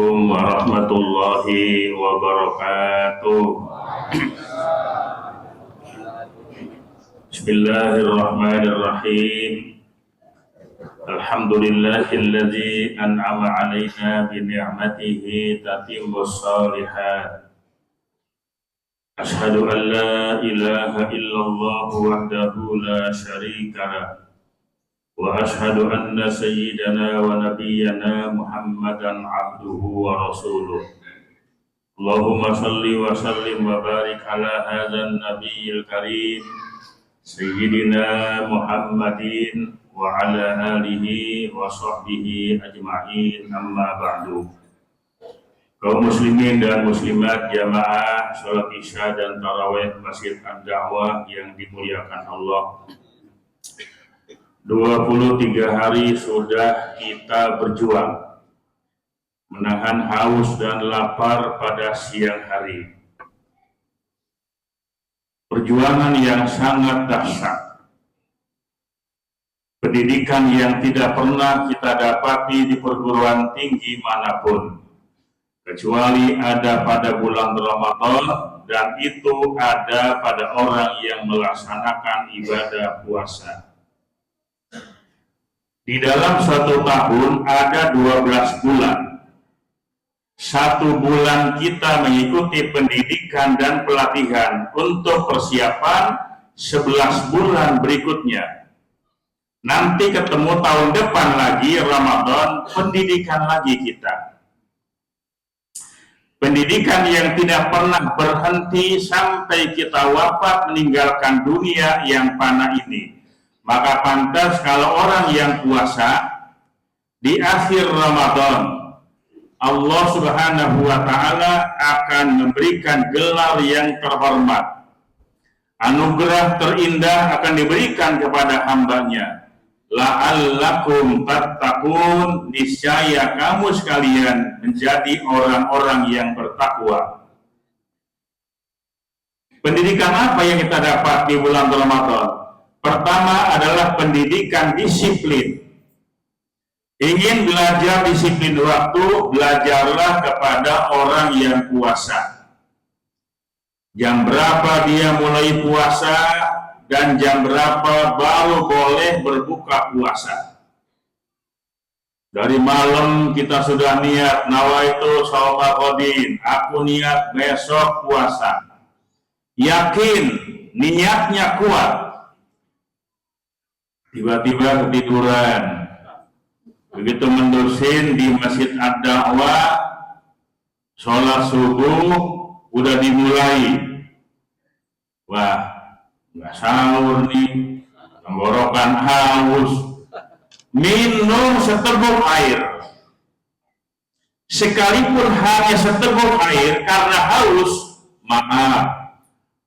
Assalamualaikum warahmatullahi wabarakatuh. Bismillahirrahmanirrahim. Alhamdulillahilladzi an'ama 'alaina bi ni'matihi tatimmus shalihat. Asyhadu an la ilaha illallah wahdahu la syarika lah. Wa ashhadu anna sayyidana wa nabiyyana Muhammadan abduhu wa rasuluh. Allahumma salli wa sallim wa barik ala hadzal nabiyil karim sayyidina Muhammadin wa ala alihi wa sahbihi ajma'in, amma ba'du. Kaum muslimin dan muslimat jamaah salat Isya dan tarawih Masjid Ad-Da'wah yang dimuliakan Allah. 23 hari sudah kita berjuang menahan haus dan lapar pada siang hari. Perjuangan yang sangat dahsyat. Pendidikan yang tidak pernah kita dapati di perguruan tinggi manapun, kecuali ada pada bulan Ramadan, dan itu ada pada orang yang melaksanakan ibadah puasa. Di dalam satu tahun ada 12 bulan. Satu bulan kita mengikuti pendidikan dan pelatihan untuk persiapan 11 bulan berikutnya. Nanti ketemu tahun depan lagi Ramadan, pendidikan lagi kita. Pendidikan yang tidak pernah berhenti sampai kita wafat meninggalkan dunia yang fana ini. Maka pantas kalau orang yang puasa di akhir Ramadan, Allah Subhanahu wa Ta'ala akan memberikan gelar yang terhormat. Anugerah terindah akan diberikan kepada hambanya. La'allakum tattaqun, niscaya kamu sekalian menjadi orang-orang yang bertakwa. Pendidikan apa yang kita dapat di bulan Ramadan? Pertama adalah pendidikan disiplin. Ingin belajar disiplin waktu, belajarlah kepada orang yang puasa. Jam berapa dia mulai puasa dan jam berapa baru boleh berbuka puasa. Dari malam kita sudah niat, nawaitu shauma qadin, aku niat besok puasa. Yakin niatnya kuat. Tiba-tiba ketiduran. Begitu mendusin di Masjid Ad-Da'wah, sholat subuh udah dimulai. Wah, nggak sahur nih, tenggorokan haus. Minum seteguk air. Sekalipun hanya seteguk air karena haus, maaf,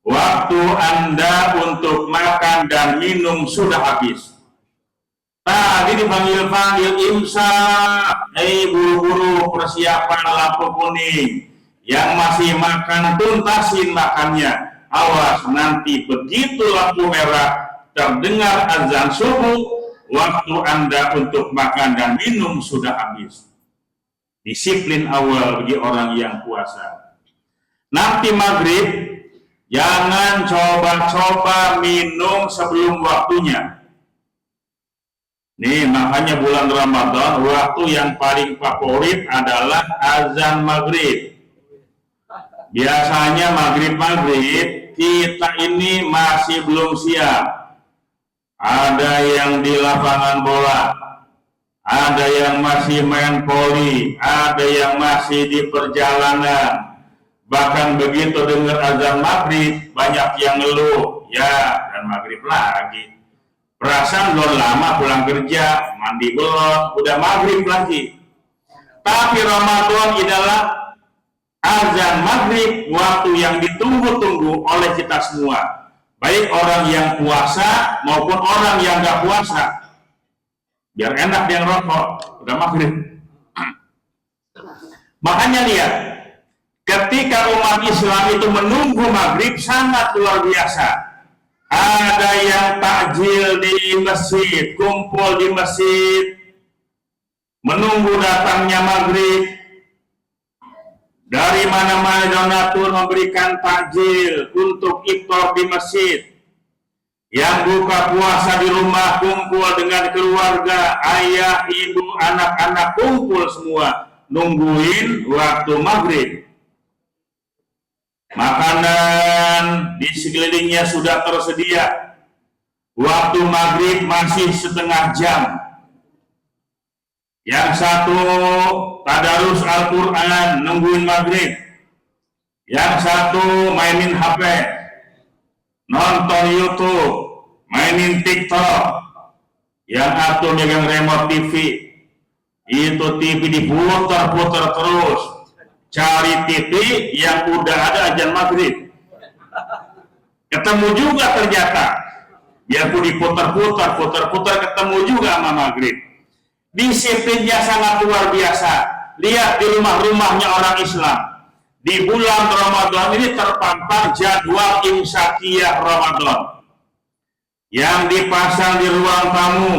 waktu Anda untuk makan dan minum sudah habis. Tadi dipanggil-panggil imsak, buru-buru persiapan lampu kuning. Yang masih makan tuntasin makannya. Awas, nanti begitu lampu merah terdengar azan subuh, waktu Anda untuk makan dan minum sudah habis. Disiplin awal bagi orang yang puasa. Nanti maghrib, jangan coba-coba minum sebelum waktunya. Nih, makanya bulan Ramadan waktu yang paling favorit adalah azan maghrib. Biasanya maghrib kita ini masih belum siap. Ada yang di lapangan bola, ada yang masih main voli, ada yang masih di perjalanan. Bahkan begitu dengar azan maghrib, banyak yang ngeluh, ya dan maghrib lagi. Perasaan belum lama pulang kerja, mandi belum, udah maghrib lagi. Tapi Ramadan adalah azan maghrib, waktu yang ditunggu-tunggu oleh kita semua. Baik orang yang puasa maupun orang yang gak puasa. Biar enak dia ngerokok, udah maghrib. Makanya lihat, ketika umat Islam itu menunggu maghrib sangat luar biasa. Ada yang takjil di masjid, kumpul di masjid, menunggu datangnya maghrib. Dari mana-mana donatur memberikan takjil untuk iftar di masjid. Yang buka puasa di rumah kumpul dengan keluarga, ayah, ibu, anak-anak kumpul semua nungguin waktu maghrib. Makanan di sekelilingnya sudah tersedia. Waktu maghrib masih setengah jam. Yang satu tadarus Al-Quran nungguin maghrib. Yang satu mainin HP, nonton YouTube, mainin TikTok. Yang satu megang remote TV. Itu TV diputar-putar terus. Cari TV yang udah ada azan maghrib. Ketemu juga ternyata. Ya pun diputar-putar, ketemu juga sama maghrib. Disiplinnya sangat luar biasa. Lihat di rumah-rumahnya orang Islam. Di bulan Ramadan ini terpampang jadwal imsakiyah Ramadan. Yang dipasang di ruang tamu,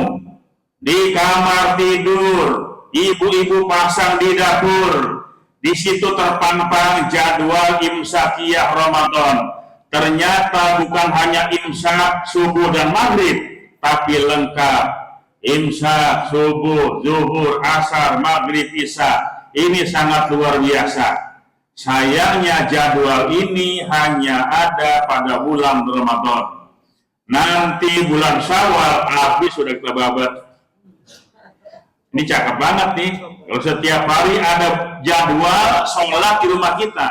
di kamar tidur, ibu-ibu pasang di dapur. Di situ terpampang jadwal imsakiyah Ramadan. Ternyata bukan hanya imsak subuh dan maghrib, tapi lengkap. Imsak, subuh, zuhur, asar, maghrib, isya. Ini sangat luar biasa. Sayangnya jadwal ini hanya ada pada bulan Ramadan. Nanti bulan Syawal habis sudah kita babat. Ini cakep banget nih. Kalau setiap hari ada jadwal sholat di rumah kita,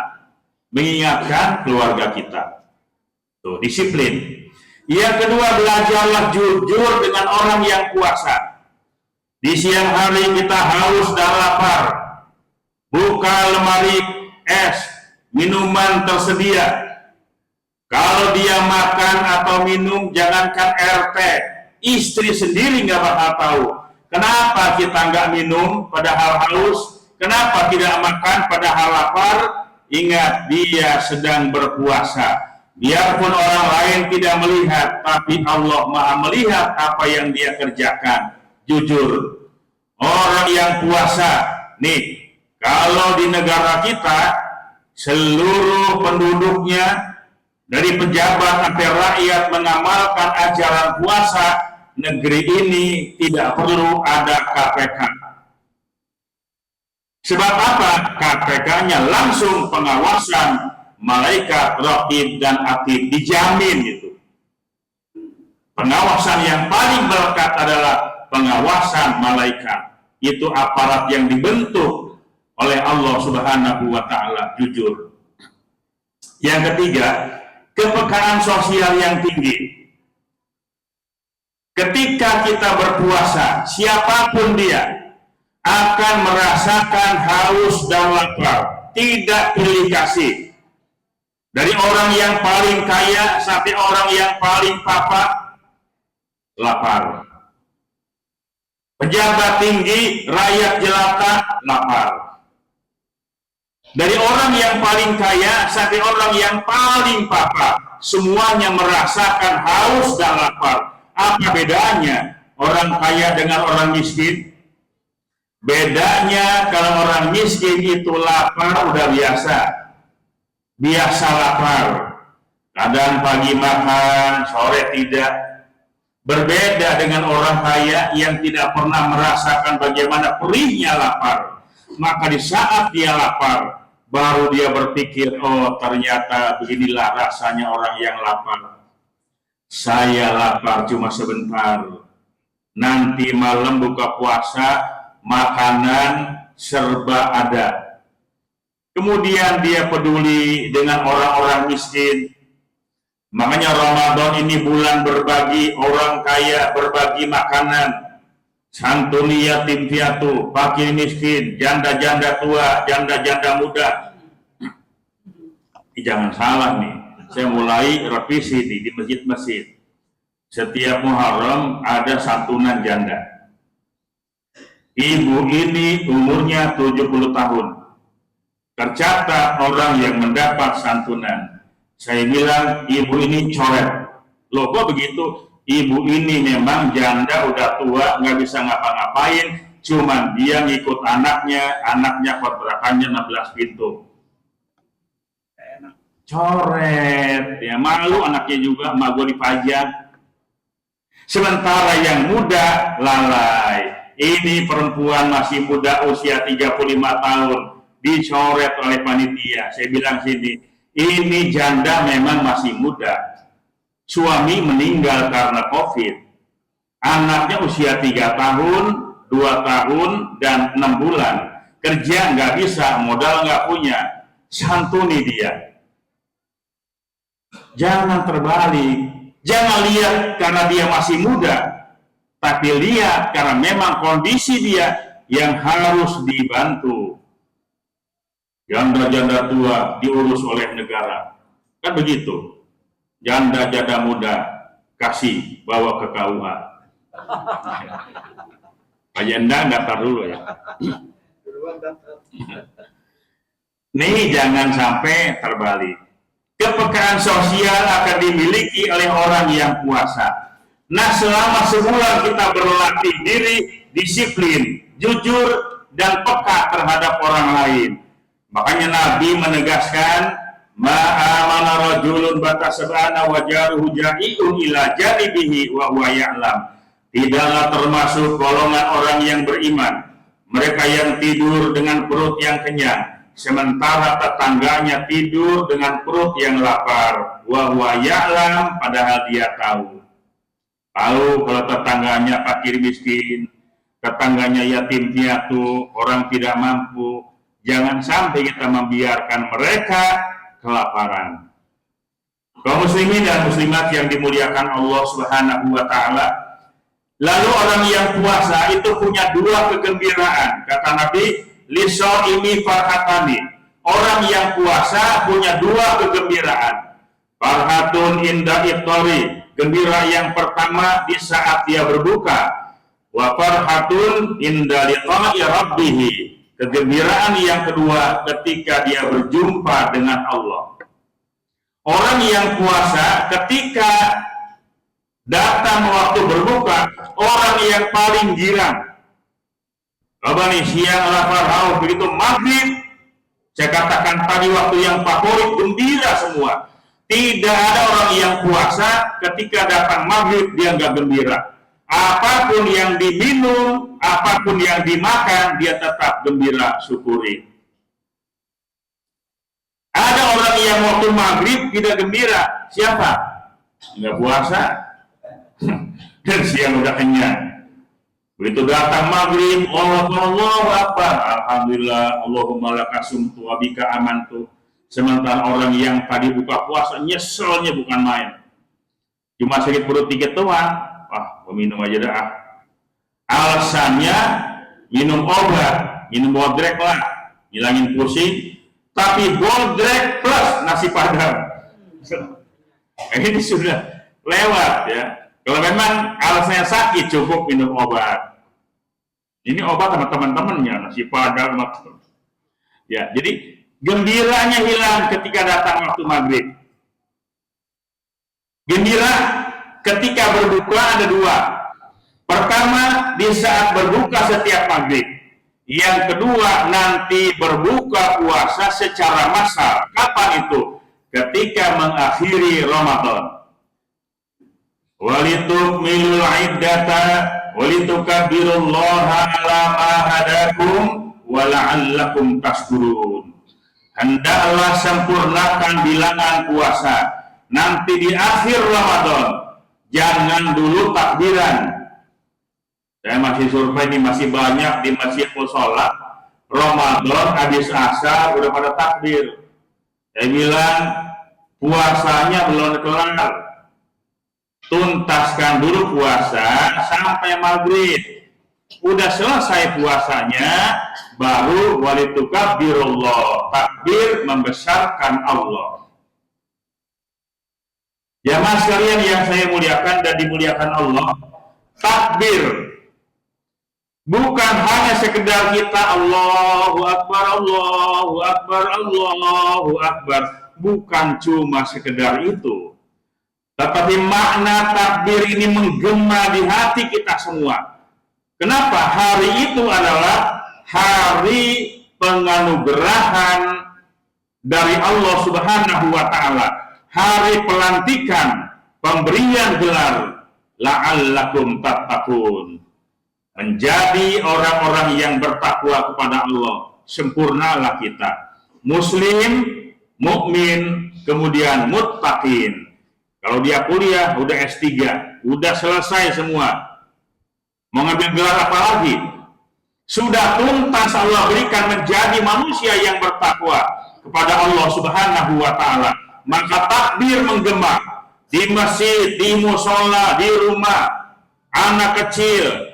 mengingatkan keluarga kita. Tuh, disiplin. Yang kedua, belajarlah jujur dengan orang yang puasa. Di siang hari kita haus dan lapar. Buka lemari es, minuman tersedia. Kalau dia makan atau minum, jangankan RT, istri sendiri nggak bakal tahu. Kenapa kita nggak minum padahal haus? Kenapa tidak makan padahal lapar? Ingat, dia sedang berpuasa. Biarpun orang lain tidak melihat, tapi Allah Maha melihat apa yang dia kerjakan. Jujur, orang yang puasa, nih, kalau di negara kita, seluruh penduduknya, dari pejabat sampai rakyat mengamalkan ajaran puasa, negeri ini tidak perlu ada KPK. Sebab apa? KPK-nya langsung pengawasan malaikat, raqib dan atid, dijamin itu. Pengawasan yang paling melekat adalah pengawasan malaikat. Itu aparat yang dibentuk oleh Allah Subhanahu wa Ta'ala, jujur. Yang ketiga, kepekaan sosial yang tinggi. Ketika kita berpuasa, siapapun dia akan merasakan haus dan lapar, tidak pilih kasih. Dari orang yang paling kaya sampai orang yang paling papa, lapar. Pejabat tinggi, rakyat jelata, lapar. Dari orang yang paling kaya sampai orang yang paling papa, semuanya merasakan haus dan lapar. Apa bedanya orang kaya dengan orang miskin? Bedanya kalau orang miskin itu lapar udah biasa lapar, kadang pagi makan, sore tidak. Berbeda dengan orang kaya yang tidak pernah merasakan bagaimana perihnya lapar. Maka di saat dia lapar, baru dia berpikir, oh ternyata beginilah rasanya orang yang lapar. Saya lapar cuma sebentar. Nanti malam buka puasa, makanan serba ada. Kemudian dia peduli dengan orang-orang miskin. Makanya Ramadan ini bulan berbagi, orang kaya berbagi makanan. Santuni yatim piatu, fakir miskin, janda-janda tua, janda-janda muda. Jangan salah nih, saya mulai revisi di masjid-masjid. Setiap Muharram ada santunan janda. Ibu ini umurnya 70 tahun. Tercatat orang yang mendapat santunan. Saya bilang, ibu ini coret. Loh kok begitu? Ibu ini memang janda, udah tua, nggak bisa ngapa-ngapain. Cuman dia ngikut anaknya kontrakannya 16 pintu. coret, ya malu anaknya juga, emak gue dipajang. Sementara yang muda lalai. Ini perempuan masih muda usia 35 tahun dicoret oleh panitia. Saya bilang sini, ini janda memang masih muda. Suami meninggal karena COVID. Anaknya usia 3 tahun, 2 tahun, dan 6 bulan. Kerja nggak bisa, modal nggak punya. Santuni dia. Jangan terbalik. Jangan lihat karena dia masih muda. Tapi lihat karena memang kondisi dia yang harus dibantu. Janda-janda tua diurus oleh negara. Kan begitu. Janda-janda muda kasih bawa ke KUA. Pak Janda daftar dulu ya. Nih jangan sampai terbalik. Kepekaan sosial akan dimiliki oleh orang yang puasa. Nah, selama sebulan kita berlatih diri, disiplin, jujur, dan peka terhadap orang lain. Makanya Nabi menegaskan, ma'amana rajulun batasabana wajaruhu ja'i'un ila janibihi wa huwa ya'lam. Tidaklah termasuk golongan orang yang beriman. Mereka yang tidur dengan perut yang kenyang, sementara tetangganya tidur dengan perut yang lapar. Wa huwa ya'lam, padahal dia tahu. Tahu kalau tetangganya fakir miskin, tetangganya yatim piatu, orang tidak mampu. Jangan sampai kita membiarkan mereka kelaparan. Kaum muslimin dan muslimat yang dimuliakan Allah Subhanahu wa taala. Lalu orang yang puasa itu punya dua kegembiraan. Kata Nabi, lisaimi farhatani. Orang yang puasa punya dua kegembiraan. Farhatun inda iftari. Gembira yang pertama di saat dia berbuka. Wa farhatun inda liqa'i rabbih. Kegembiraan yang kedua ketika dia berjumpa dengan Allah. Orang yang puasa ketika datang waktu berbuka, orang yang paling girang. Coba nih siang lapar begitu maghrib, saya katakan tadi waktu yang favorit, gembira semua. Tidak ada orang yang puasa ketika datang maghrib dia nggak gembira. Apapun yang diminum, apapun yang dimakan, dia tetap gembira, syukuri. Ada orang yang waktu maghrib tidak gembira. Siapa? Nggak puasa. Dan siang udah kenyang. Begitu datang maghrib, Allahu Akbar, alhamdulillah, Allahumma laka sumtu wa bika amantu. Sementara orang yang tadi buka puasa nyeselnya bukan main. Cuma sakit perut dikit doang. Wah, minum aja dah. Alasannya minum obat, minum bodrek lah, ngilangin pusing. Tapi bodrek plus nasi padang. Ini sudah lewat ya. Kalau memang alasannya sakit cukup minum obat. Ini obat sama teman-temannya nasi padang maksud. Ya, jadi gembiranya hilang ketika datang waktu maghrib. Gembira ketika berbuka ada dua. Pertama, di saat berbuka setiap maghrib. Yang kedua, nanti berbuka puasa secara massal. Kapan itu? Ketika mengakhiri Ramadan. Walitukmilul iddata walitukabbirullaha ala ma hadakum wa la'allakum tashkurun. Hendaklah sempurnakan bilangan puasa. Nanti di akhir Ramadan, jangan dulu takbiran. Saya masih survei ini masih banyak di masjid musola. Ramadan habis asar udah pada takbir. Saya bilang puasanya belum kelar. Tuntaskan dulu puasa sampai maghrib. Udah selesai puasanya, baru walitukabbirullah, takbir membesarkan Allah. Jamaah sekalian yang saya muliakan dan dimuliakan Allah, takbir bukan hanya sekedar kita Allahu Akbar, Allahu Akbar, Allahu Akbar. Bukan cuma sekedar itu. Tetapi makna takbir ini menggema di hati kita semua. Kenapa? Hari itu adalah hari penganugerahan dari Allah Subhanahu wa Ta'ala, hari pelantikan, pemberian gelar la'allakum tattaqun, menjadi orang-orang yang bertakwa kepada Allah. Sempurnalah kita, muslim, mukmin, kemudian muttaqin. Kalau dia kuliah udah S3, udah selesai semua, mau ngambil gelar apa lagi? Sudah tuntas Allah berikan menjadi manusia yang bertakwa kepada Allah Subhanahu wa Ta'ala. Maka takbir menggema di masjid, di musola, di rumah, anak kecil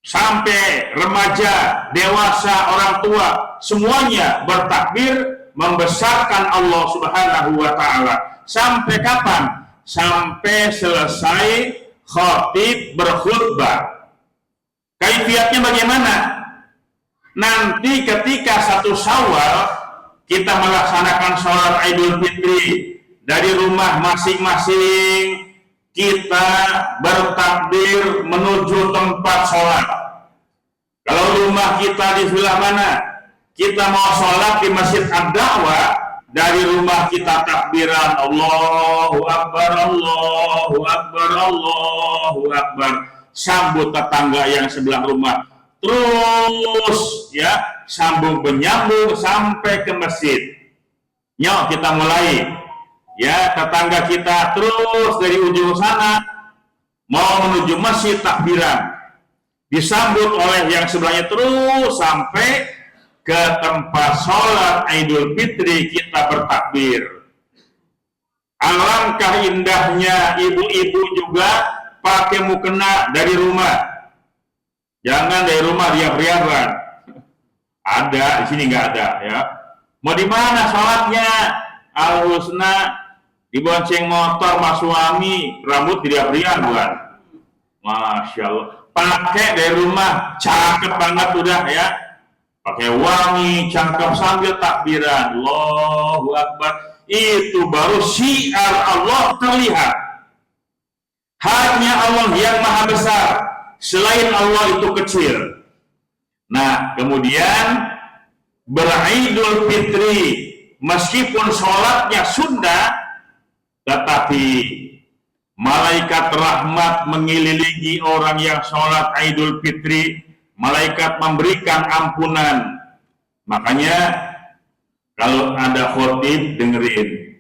sampai remaja, dewasa, orang tua, semuanya bertakbir membesarkan Allah Subhanahu wa Ta'ala. Sampai kapan? Sampai selesai khatib berkhutbah. Kaifiatnya bagaimana? Nanti ketika 1 Syawal kita melaksanakan sholat Idul Fitri dari rumah masing-masing, kita bertakbir menuju tempat sholat. Kalau rumah kita di sebelah mana, kita mau sholat di Masjid Ad-Da'wah, dari rumah kita takbiran Allahu Akbar, Allahu Akbar, Allahu Akbar, sambut tetangga yang sebelah rumah, terus ya sambung menyambung sampai ke masjid. Yuk kita mulai, ya tetangga kita terus dari ujung sana mau menuju masjid takbiran, disambut oleh yang sebelahnya terus sampai ke tempat sholat Idul Fitri, kita bertakbir. Alangkah indahnya ibu-ibu juga pakai mukena dari rumah. Jangan dari rumah riak-riakan. Ada di sini nggak ada ya. Mau di mana sholatnya? Al-Husna, dibonceng motor mas suami, rambut riak-riak bukan? Masya Allah. Pakai dari rumah, cakep banget udah ya. Pakai wangi, cangkap sambil takbiran, Allahu Akbar. Itu baru syiar Allah terlihat. Hanya Allah yang maha besar, selain Allah itu kecil. Nah, kemudian beridul fitri, meskipun sholatnya Sunda, tetapi malaikat rahmat mengelilingi orang yang sholat Idul Fitri. Malaikat memberikan ampunan. Makanya kalau ada khotib dengerin.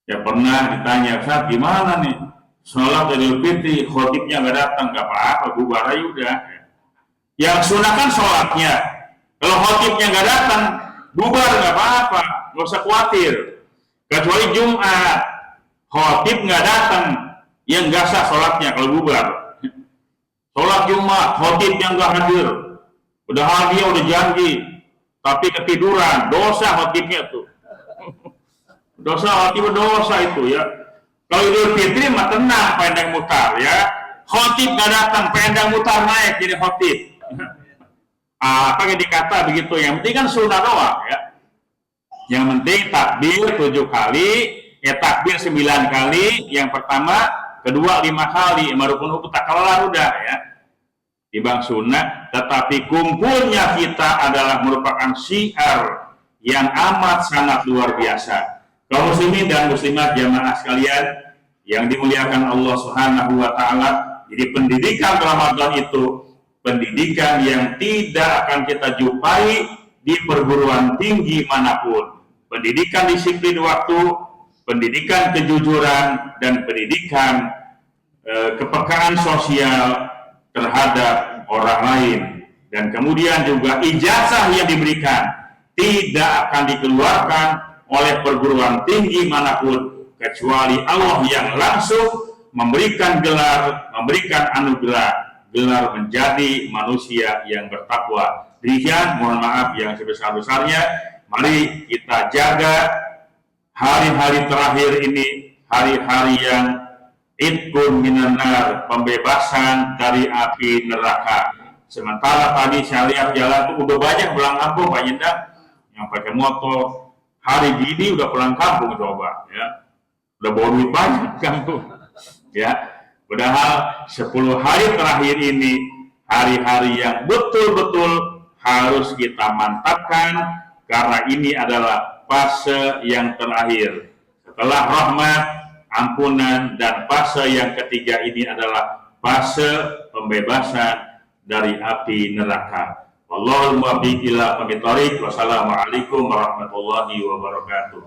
Ya pernah ditanya, Ustaz gimana nih sholat Idul Fitri, khotibnya nggak datang, nggak apa-apa, bubar aja udah. Yang sunnah kan sholatnya. Kalau khotibnya nggak datang, bubar nggak apa-apa, nggak usah khawatir. Kecuali Jumat, khotib nggak datang, yang nggak sah sholatnya kalau bubar. Sholat Jumat, khotib yang nggak hadir, udah hadiah, udah janji, tapi ketiduran, dosa khotibnya tuh. Dosa khotib, dosa itu ya. Kalau Idul Fitri mah tenang, pendang mutar ya. Khotib nggak datang, pendang mutar naik jadi khotib. Apa yang dikata begitu? Yang penting kan sunnah doang ya. Yang penting takbir 7 kali, ya takbir 9 kali. Yang pertama, kedua 5 kali, marupun tak kelar udah ya. Timbang sunnah, tetapi kumpulnya kita adalah merupakan syiar yang amat sangat luar biasa. Kaum muslimin dan muslimat jamaah sekalian yang dimuliakan Allah Subhanahu wa Ta'ala, jadi pendidikan Ramadan itu pendidikan yang tidak akan kita jumpai di perguruan tinggi manapun. Pendidikan disiplin waktu, pendidikan kejujuran, dan pendidikan kepekaan sosial terhadap orang lain. Dan kemudian juga ijazah yang diberikan tidak akan dikeluarkan oleh perguruan tinggi manapun, kecuali Allah yang langsung memberikan gelar, memberikan anugerah, gelar menjadi manusia yang bertakwa. Demikian, mohon maaf yang sebesar-besarnya. Mari kita jaga hari-hari terakhir ini, hari-hari yang itqun minan nar, pembebasan dari api neraka. Sementara tadi saya lihat jalan tuh udah banyak pulang kampung, Pak Yendang, yang pakai motor. Hari gini udah pulang kampung coba, ya. Udah bawa duit banyak kampung, ya. Padahal 10 hari terakhir ini hari-hari yang betul-betul harus kita mantapkan, karena ini adalah fase yang terakhir. Setelah rahmat, ampunan, dan fase yang ketiga ini adalah fase pembebasan dari api neraka. Wallahul muwaffiq ila aqwamit thoriq. Wassalamualaikum warahmatullahi wabarakatuh.